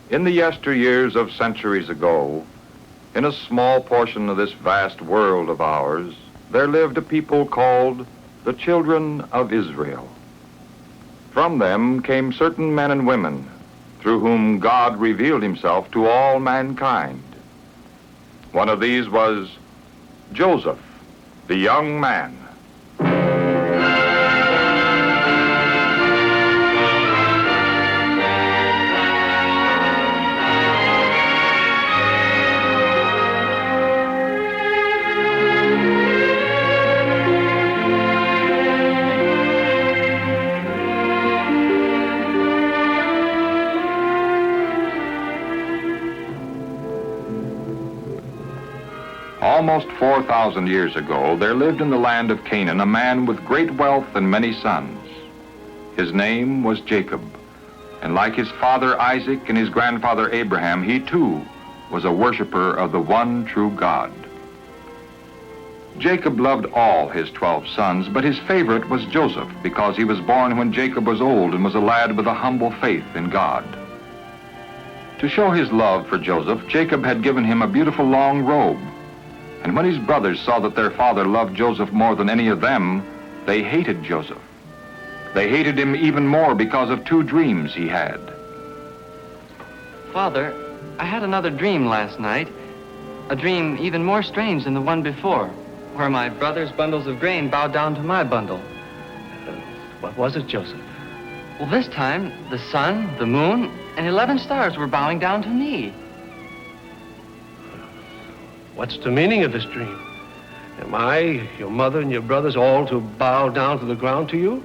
In the yesteryears of centuries ago, in a small portion of this vast world of ours, there lived a people called the children of Israel. From them came certain men and women through whom God revealed himself to all mankind. One of these was Joseph, the young man. Almost 4,000 years ago, there lived in the land of Canaan a man with great wealth and many sons. His name was Jacob, and like his father Isaac and his grandfather Abraham, he too was a worshiper of the one true God. Jacob loved all his 12 sons, but his favorite was Joseph because he was born when Jacob was old and was a lad with a humble faith in God. To show his love for Joseph, Jacob had given him a beautiful long robe. And when his brothers saw that their father loved Joseph more than any of them, they hated Joseph. They hated him even more because of 2 dreams he had. Father, I had another dream last night. A dream even more strange than the one before, where my brother's bundles of grain bowed down to my bundle. What was it, Joseph? Well, this time, the sun, the moon, and 11 stars were bowing down to me. What's the meaning of this dream? Am I, your mother, and your brothers all to bow down to the ground to you?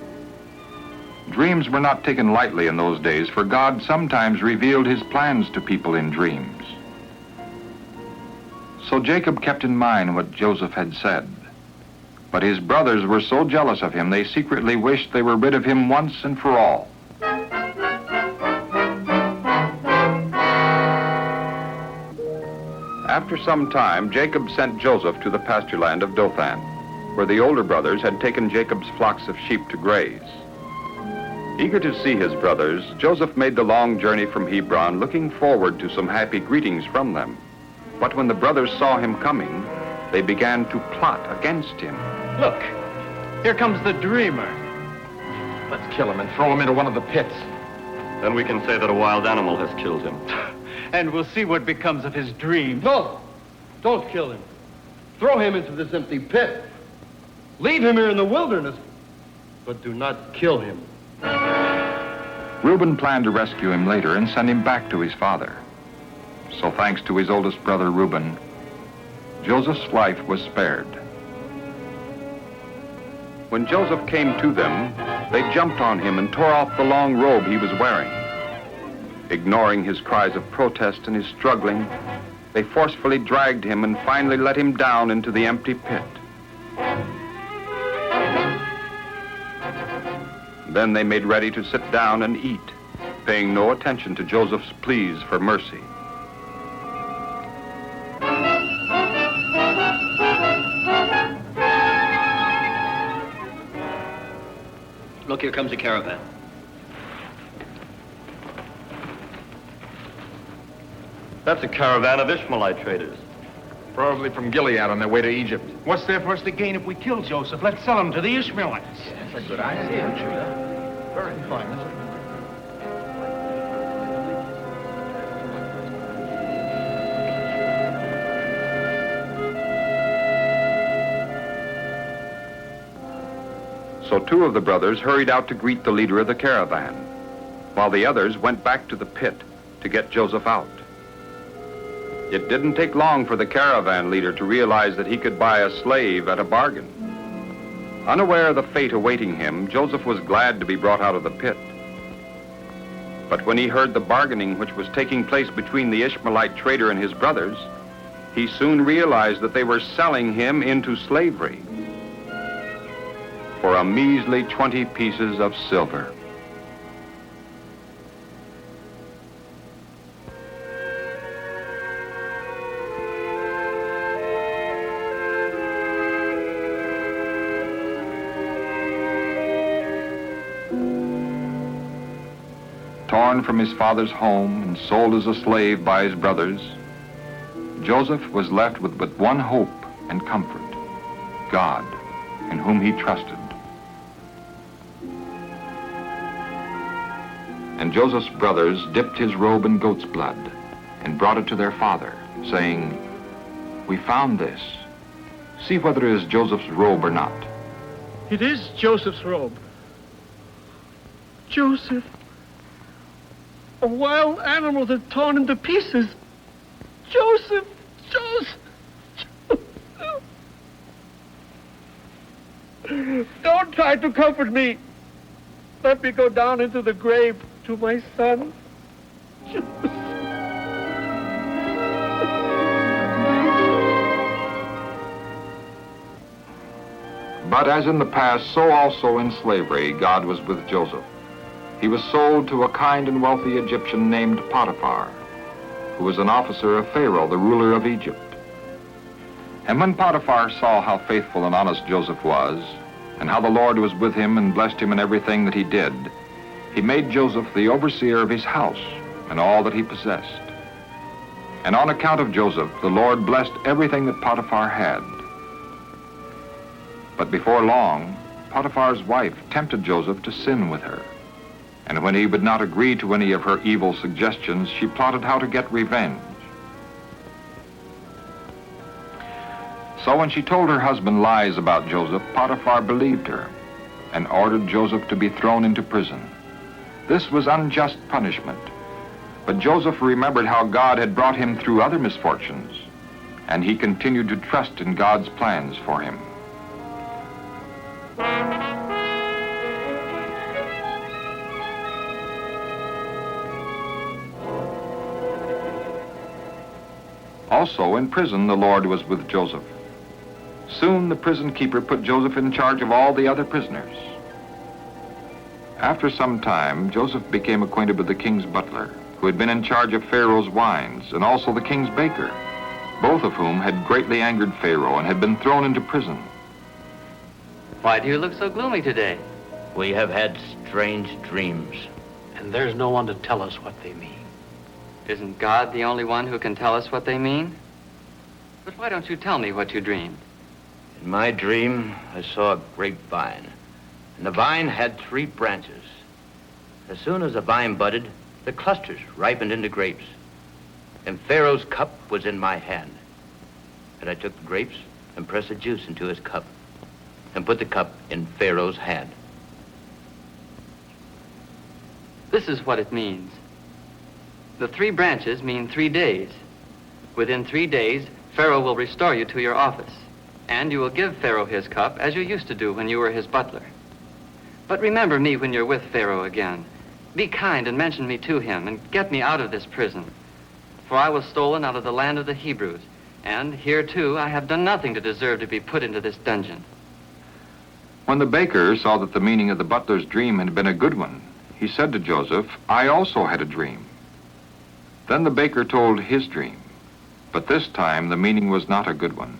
Dreams were not taken lightly in those days, for God sometimes revealed his plans to people in dreams. So Jacob kept in mind what Joseph had said. But his brothers were so jealous of him, they secretly wished they were rid of him once and for all. After some time, Jacob sent Joseph to the pasture land of Dothan, where the older brothers had taken Jacob's flocks of sheep to graze. Eager to see his brothers, Joseph made the long journey from Hebron, looking forward to some happy greetings from them. But when the brothers saw him coming, they began to plot against him. Look, here comes the dreamer. Let's kill him and throw him into one of the pits. Then we can say that a wild animal has killed him. And we'll see what becomes of his dreams. No, don't kill him. Throw him into this empty pit. Leave him here in the wilderness, but do not kill him. Reuben planned to rescue him later and send him back to his father. So thanks to his oldest brother Reuben, Joseph's life was spared. When Joseph came to them, they jumped on him and tore off the long robe he was wearing. Ignoring his cries of protest and his struggling, they forcefully dragged him and finally let him down into the empty pit. Then they made ready to sit down and eat, paying no attention to Joseph's pleas for mercy. Look, here comes a caravan. That's a caravan of Ishmaelite traders. Probably from Gilead on their way to Egypt. What's there for us to gain if we kill Joseph? Let's sell him to the Ishmaelites. That's a good idea, Judah. Very fine. So 2 of the brothers hurried out to greet the leader of the caravan, while the others went back to the pit to get Joseph out. It didn't take long for the caravan leader to realize that he could buy a slave at a bargain. Unaware of the fate awaiting him, Joseph was glad to be brought out of the pit. But when he heard the bargaining which was taking place between the Ishmaelite trader and his brothers, he soon realized that they were selling him into slavery for a measly 20 pieces of silver. torn from his father's home and sold as a slave by his brothers, Joseph was left with but one hope and comfort: God, in whom he trusted. And Joseph's brothers dipped his robe in goat's blood and brought it to their father, saying, "We found this. See whether it is Joseph's robe or not." It is Joseph's robe. Joseph, a wild animal that torn into pieces. Joseph, Joseph. Don't try to comfort me. Let me go down into the grave to my son. But as in the past, so also in slavery, God was with Joseph. He was sold to a kind and wealthy Egyptian named Potiphar, who was an officer of Pharaoh, the ruler of Egypt. And when Potiphar saw how faithful and honest Joseph was, and how the Lord was with him and blessed him in everything that he did, he made Joseph the overseer of his house and all that he possessed. And on account of Joseph, the Lord blessed everything that Potiphar had. But before long, Potiphar's wife tempted Joseph to sin with her. And when he would not agree to any of her evil suggestions, she plotted how to get revenge. So when she told her husband lies about Joseph, Potiphar believed her and ordered Joseph to be thrown into prison. This was unjust punishment. But Joseph remembered how God had brought him through other misfortunes, and he continued to trust in God's plans for him. Also in prison, the Lord was with Joseph. Soon the prison keeper put Joseph in charge of all the other prisoners. After some time, Joseph became acquainted with the king's butler, who had been in charge of Pharaoh's wines, and also the king's baker, both of whom had greatly angered Pharaoh and had been thrown into prison. Why do you look so gloomy today? We have had strange dreams. And there's no one to tell us what they mean. Isn't God the only one who can tell us what they mean? But why don't you tell me what you dreamed? In my dream, I saw a grapevine, and the vine had 3 branches. As soon as the vine budded, the clusters ripened into grapes. And Pharaoh's cup was in my hand. And I took the grapes and pressed the juice into his cup, and put the cup in Pharaoh's hand. This is what it means. The 3 branches mean 3 days. Within 3 days, Pharaoh will restore you to your office, and you will give Pharaoh his cup as you used to do when you were his butler. But remember me when you're with Pharaoh again. Be kind and mention me to him, and get me out of this prison. For I was stolen out of the land of the Hebrews, and here too I have done nothing to deserve to be put into this dungeon. When the baker saw that the meaning of the butler's dream had been a good one, he said to Joseph, "I also had a dream." Then the baker told his dream, but this time the meaning was not a good one.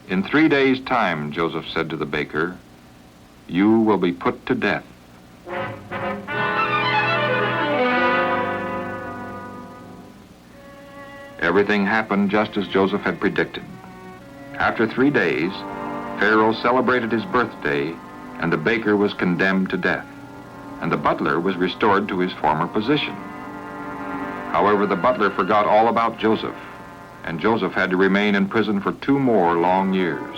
In 3 days' time, Joseph said to the baker, "You will be put to death." Everything happened just as Joseph had predicted. After 3 days, Pharaoh celebrated his birthday, and the baker was condemned to death, and the butler was restored to his former position. However, the butler forgot all about Joseph, and Joseph had to remain in prison for 2 more long years.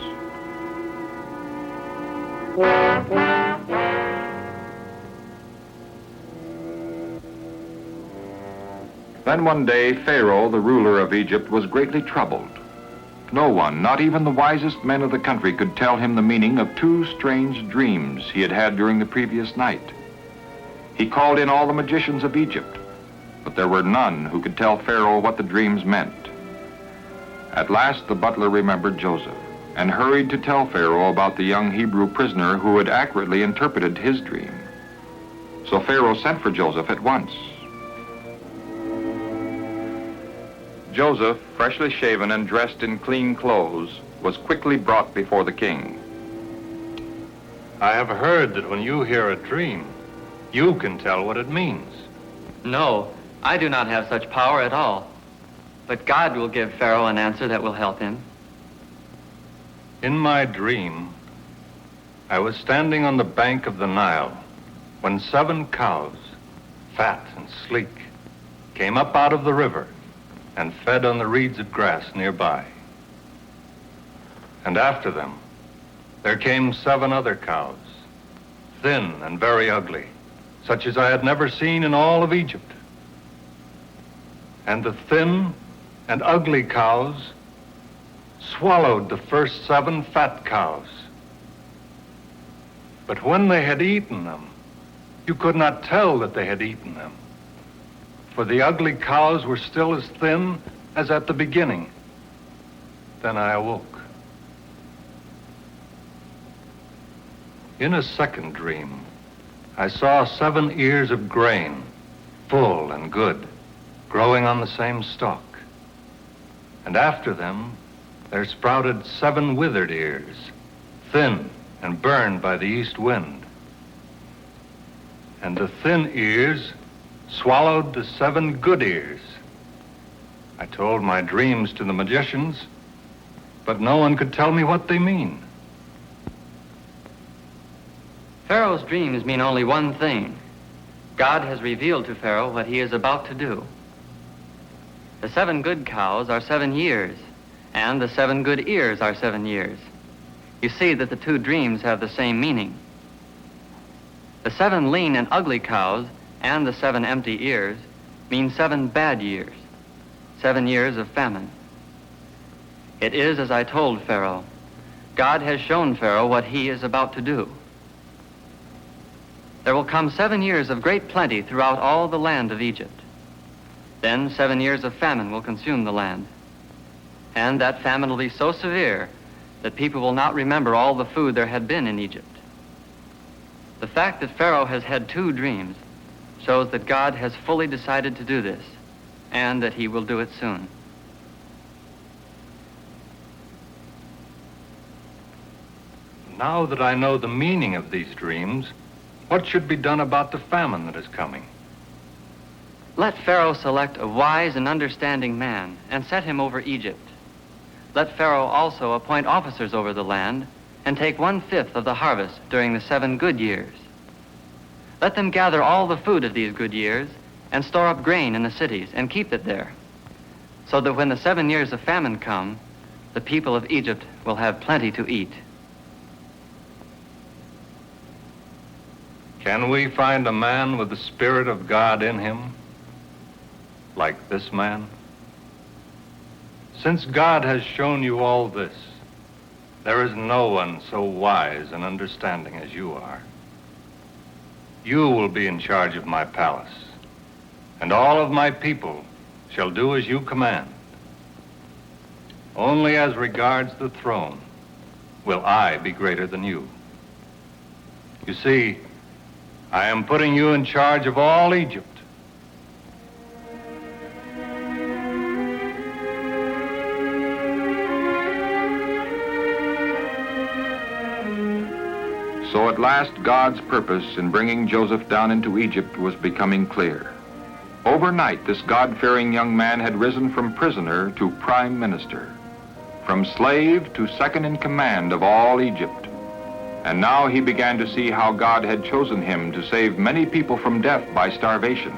Then one day, Pharaoh, the ruler of Egypt, was greatly troubled. No one, not even the wisest men of the country, could tell him the meaning of 2 strange dreams he had had during the previous night. He called in all the magicians of Egypt, but there were none who could tell Pharaoh what the dreams meant. At last, the butler remembered Joseph and hurried to tell Pharaoh about the young Hebrew prisoner who had accurately interpreted his dream. So Pharaoh sent for Joseph at once. Joseph, freshly shaven and dressed in clean clothes, was quickly brought before the king. I have heard that when you hear a dream, you can tell what it means. No, I do not have such power at all. But God will give Pharaoh an answer that will help him. In my dream, I was standing on the bank of the Nile when 7 cows, fat and sleek, came up out of the river and fed on the reeds of grass nearby. And after them, there came 7 other cows, thin and very ugly, such as I had never seen in all of Egypt. And the thin and ugly cows swallowed the first 7 fat cows. But when they had eaten them, you could not tell that they had eaten them, for the ugly cows were still as thin as at the beginning. Then I awoke. In a second dream, I saw 7 ears of grain, full and good, growing on the same stalk. And after them, there sprouted 7 withered ears, thin and burned by the east wind. And the thin ears swallowed the 7 good ears. I told my dreams to the magicians, but no one could tell me what they mean. Pharaoh's dreams mean only one thing. God has revealed to Pharaoh what he is about to do. The 7 good cows are 7 years, and the 7 good ears are 7 years. You see that the 2 dreams have the same meaning. The 7 lean and ugly cows and the 7 empty ears mean 7 bad years, 7 years of famine. It is as I told Pharaoh. God has shown Pharaoh what he is about to do. There will come 7 years of great plenty throughout all the land of Egypt. Then 7 years of famine will consume the land. And that famine will be so severe that people will not remember all the food there had been in Egypt. The fact that Pharaoh has had 2 dreams shows that God has fully decided to do this, and that he will do it soon. Now that I know the meaning of these dreams, what should be done about the famine that is coming? Let Pharaoh select a wise and understanding man and set him over Egypt. Let Pharaoh also appoint officers over the land and take 1/5 of the harvest during the 7 good years. Let them gather all the food of these good years and store up grain in the cities and keep it there, so that when the 7 years of famine come, the people of Egypt will have plenty to eat. Can we find a man with the Spirit of God in him, like this man? Since God has shown you all this, there is no one so wise and understanding as you are. You will be in charge of my palace, and all of my people shall do as you command. Only as regards the throne will I be greater than you. You see, I am putting you in charge of all Egypt. So at last God's purpose in bringing Joseph down into Egypt was becoming clear. Overnight, this God-fearing young man had risen from prisoner to prime minister, from slave to second in command of all Egypt. And now he began to see how God had chosen him to save many people from death by starvation,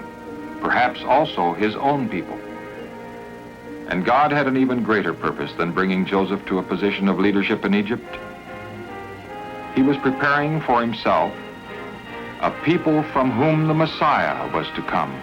perhaps also his own people. And God had an even greater purpose than bringing Joseph to a position of leadership in Egypt. He was preparing for himself a people from whom the Messiah was to come.